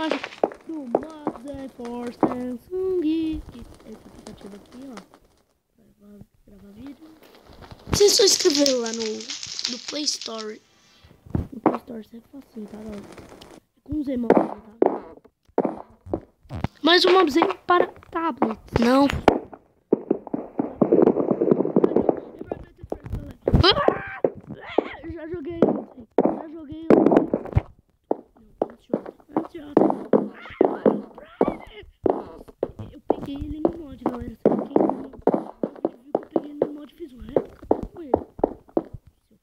imagem do Mods for Samsung. Esse aplicativo aqui, ó. Pra gravar vídeo. Você só escrever lá no Play Store. No Play Store é facinho, tá, galera? Com Z, mano, tá? Mais um mobzinho para tablet. Não. Já joguei. Eu peguei ele no mod, galera. Sabe quem viu que eu peguei ele no mod e fiz um réplica com ele. Seu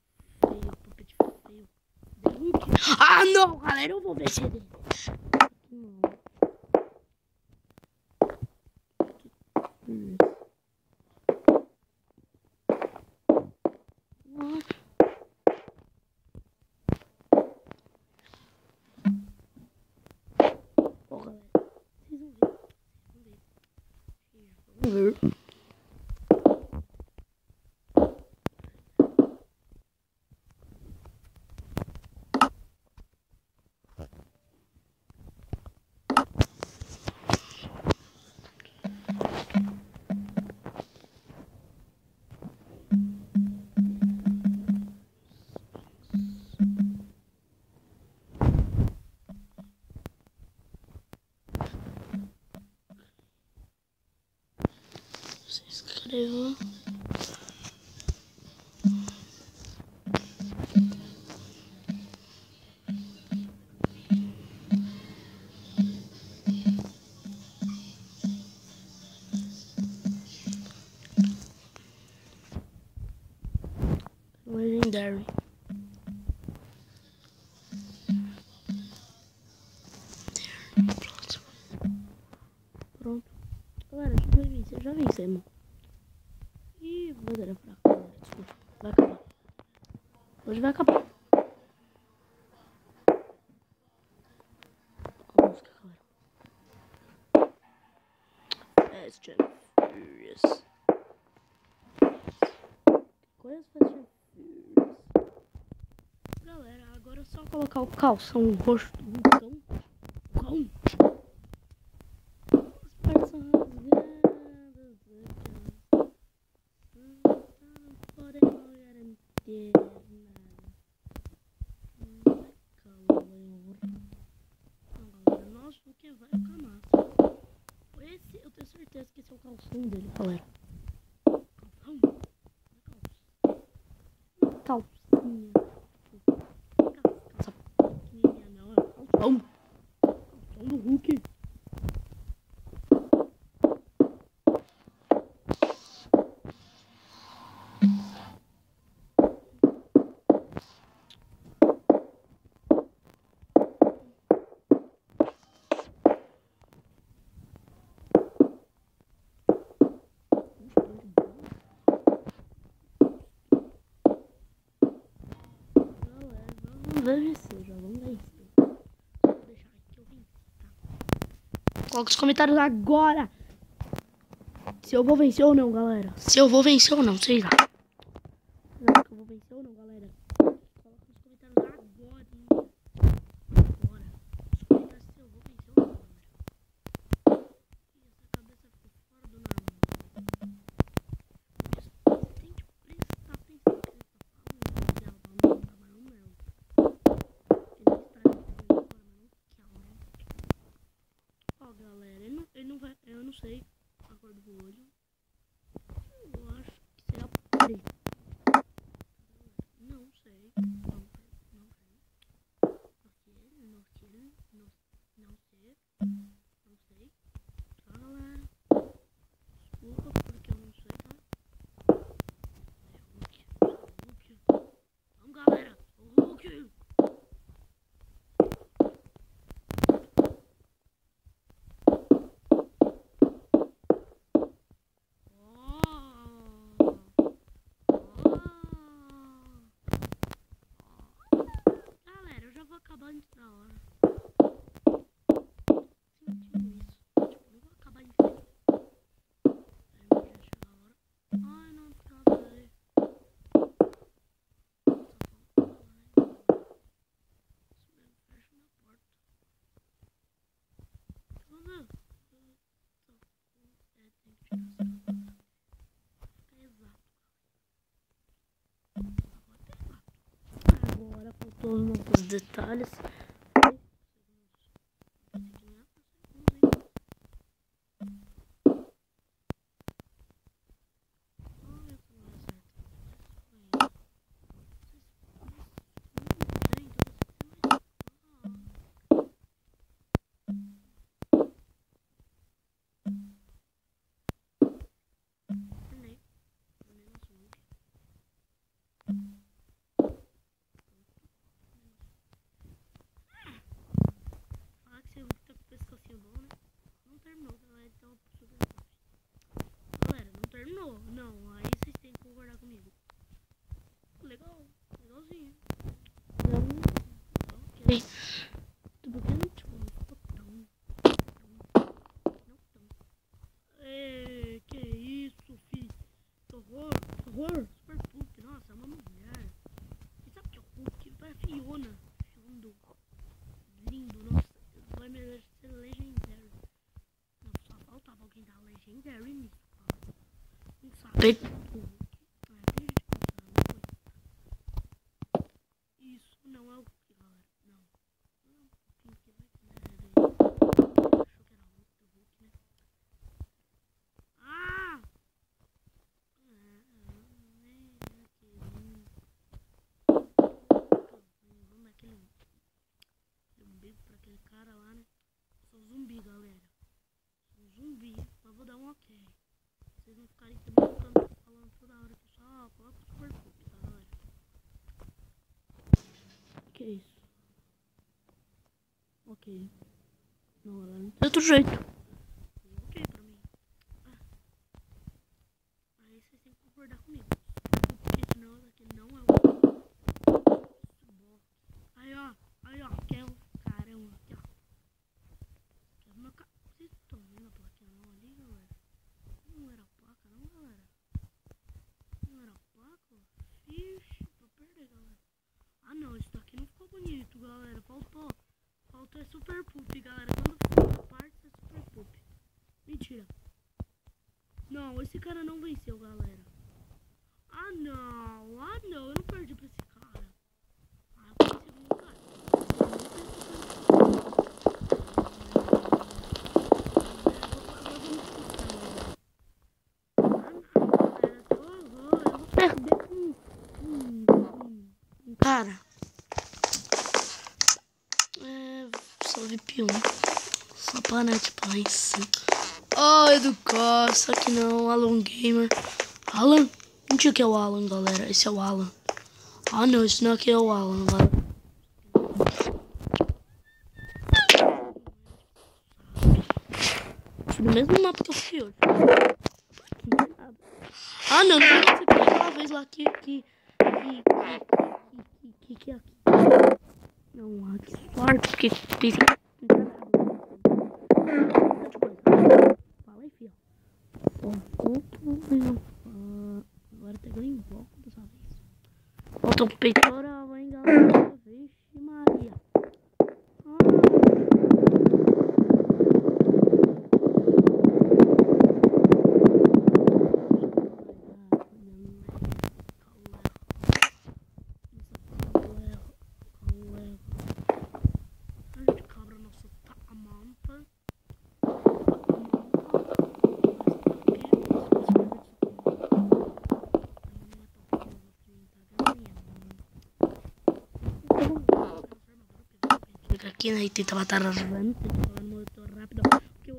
feio, puppet feio. Ah, não, galera. Eu vou vencer dele. Ó, galera. Vocês vão ver. Vamos ver. Se inscreva. Legendary. Pronto. Galera, já vencemos. Ih, bandeira fraca, galera. Desculpa. Vai acabar. Hoje vai acabar. A música, galera. Fast and Furious. Conhece Fast and Furious? Galera, agora é só colocar o calção no rosto do cão. As partes são rasgadas. Não podem garantir nada. Calor. Não, galera, nossa, o que vai ficar massa. Esse, eu tenho certeza que esse é o calção dele, galera. Calcinha. Calça pequenininha não, é o calção. Calção do Hulk. Vamos vencer, já vamos vencer. Vou deixar aqui eu vencer, tá? Coloca os comentários agora. Se eu vou vencer ou não, galera. Se eu vou vencer ou não, sei lá. Será que eu vou vencer ou não, galera? Coloca nos comentários agora, hein? Agora. Os comentários se eu vou vencer ou não, galera. E essa cabeça ficou fora do normal. Tente prestar atenção que ele tá falando. Ó, galera, ele não vai. Eu não sei a cor do olho. Eu acho que será preto. Não sei. Não sei. Não sei. Tá, galera? Desculpa porque eu não sei, tá? É Hulk. Vamos, galera. O Hulk. Acabar antes da hora. Senti isso. Tipo, não vou acabar inteiro. Aí já chega a hora. Ai, não travei. Fecha na porta. detalhes. Não, aí vocês têm que concordar comigo. Legal, legalzinho. Ok. Por que não tipo, não ficou tão. Que isso, fi? Que horror, super Pup, nossa, é uma mulher. E sabe que é o Pup? Vai a Fiona. Lindo, nossa, vai merecer legendário. Não, só faltava alguém dar legendário nisso. Não sabe. Isso não é o que, galera. Não. Não é um pouquinho que vai ter. Achou que era outro Hulk, né? Ah! Vamos dar aquele umbigo pra aquele cara lá, né? Sou zumbi, galera. Sou zumbi. Mas vou dar um ok. Vocês não ficarem também falando toda hora que só coloca o super Pup, tá, galera? Que isso? Ok. Não, galera, não tem outro jeito. Ok pra mim. Aí vocês têm que concordar comigo. Porque senão isso aqui não é o... Aí, ó. Que é o caramba aqui, ó. Que é uma... Vocês estão vendo a plaquinha não ali, galera? Não era a placa não, galera? Não era a placa? Ixi, tô perdendo, galera. Ah não, isso daqui não ficou bonito, galera. Faltou é super Pup, galera. Quando for a parte é super Pup. Mentira. Não, esse cara não venceu, galera. Ah não, eu não perdi pra esse cara. Ah, eu fui segundo lugar. Eu vou perder cara. Só VIP1. Só pra tipo lá em cima. Oh, Educar, só que não, Alan Gamer. Alan? Mentira que é o Alan, galera. Esse é o Alan. Ah não, esse não aqui é o Alan, galera. Fui no mesmo mapa que eu fui hoje. Ah não, não vai ser aquela vez lá que aqui. Não, que sorte, porque fala aí, filho. Agora tá ganhando volta dessa vez. Falta um peitoral, hein, galera. Vixe Maria. Aqui, né, e tenta matar as vans, tenta falar no motor rápido, porque o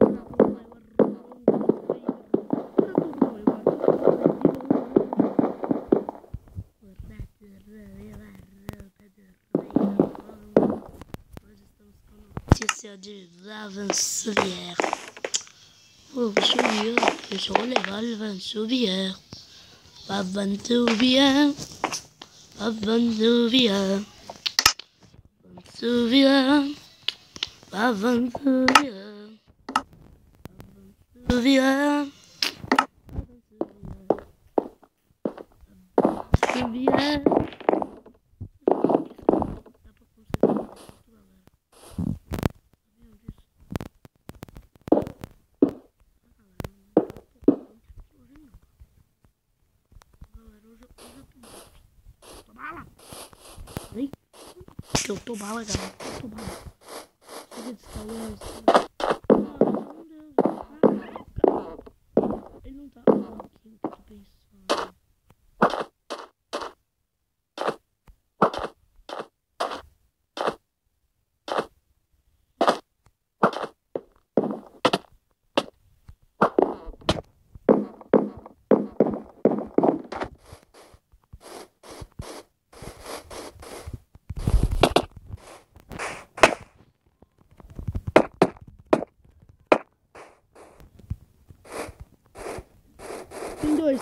notícia de Vansouvière. Ils sont les Vansouvière. Vansouvière. Vansouvière. Vansouvière. Vansouvière. Vansouvière. Vansouvière. Faltou bala, galera. Faltou bala. Ele não tá aqui, o que eu tô pensando. Tem dois.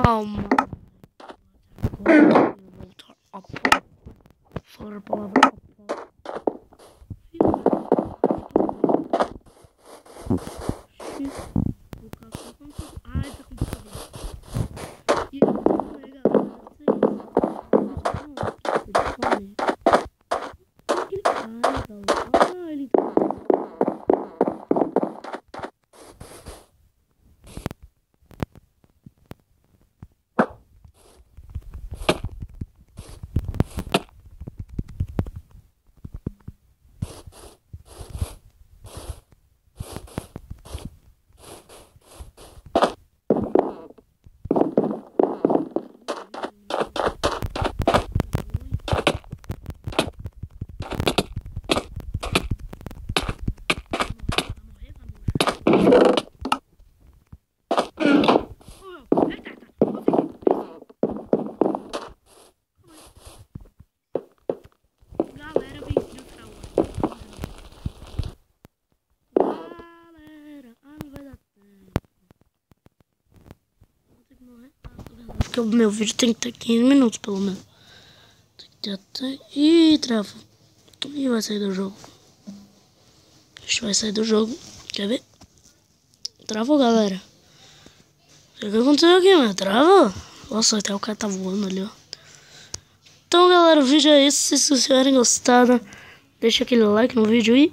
Calma. Vou voltar a falar a palavra ai, tá com problema. E não é, galera. Ele cai, galera. Ah, ele tá. Porque o meu vídeo tem que ter 15 minutos, pelo menos. Tem que ter... Ih, trava. Ih, vai sair do jogo. A gente vai sair do jogo. Quer ver? Travou, galera. O que aconteceu aqui, mano? Travou? Nossa, até o cara tá voando ali, ó. Então, galera, o vídeo é esse. Se vocês tiverem gostado, deixa aquele like no vídeo e...